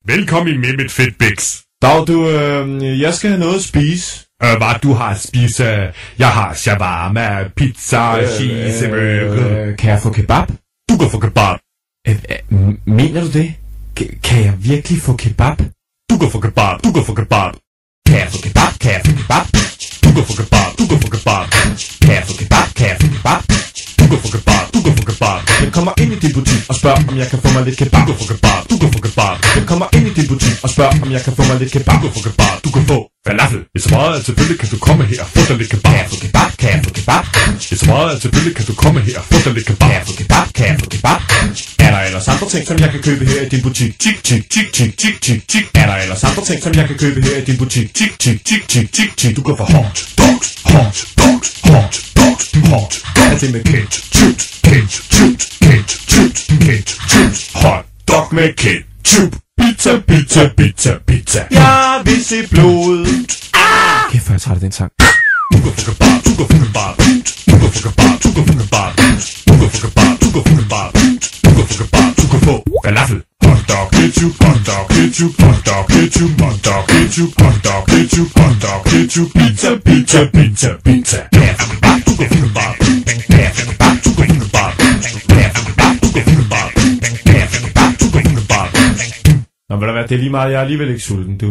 Velkommen med mit fedtbæks. Dag, jeg skal have noget at spise. Hvad du har at spise? Jeg har shawarma, pizza, cheese, Kan jeg få kebab? Du kan få kebab. Mener du det? Kan jeg virkelig få kebab? Du kan få kebab. Du kan få kebab. Kan jeg få kebab? Kan jeg få kebab? Du kan få kebab. Du kan få kebab. Kan jeg få kebab? Kan jeg få kebab? Du kan få kebab. Du kan få kebab. Jeg kommer ind i din butik og spørger, om jeg kan få mig lidt kebab. Du kan få kebab. Du kan få kebab. Jeg kommer ind i din butik og spørger, om jeg kan få mig lidt kebab. Du kan få kebab. Du kan få falafel. Hvis så meget, selvfølgelig kan du komme her og få dig lidt kebab. Kan jeg få kebab? Kan jeg få kebab? Hvis så meget, selvfølgelig kan du komme her og få dig lidt kebab. Kan jeg få kebab? Kan jeg få kebab? Er der ellers andre ting, som jeg kan købe her i din butik? Tik, tik, tik, tik, tik, tik, tik. Er der ellers andre ting, som jeg kan købe her i din butik? Tik, tik, tik, tik, tik, tik. Du kan få hot dogs, hot dogs, hot dogs, hot dogs. Er det med ketchup, ketchup, ketchup, ketchup. Hot dog med ketchup. Pizza, pizza, pizza, pizza. Jeg vil se blod. Kæft, hvor jeg træt af den sang. Du kan få kebab, du kan få kebab. Du kan få kebab, du kan få kebab. Du kan få kebab, du kan få kebab. Du kan få kebab, du kan få falafel. Hot dog, ketchup, hot dog, ketchup, hot dog, ketchup, hot dog, ketchup, hot dog, ketchup, hot dog, ketchup. Pizza, pizza, pizza, pizza. Kan jeg få kebab? Du kan få kebab. Kan jeg få kebab? Du kan få kebab. Kan jeg få kebab? Du kan få kebab. Kan jeg få kebab? Du kan få kebab. Nå, vil der være, det er lige meget, jeg er alligevel ikke sulten, du.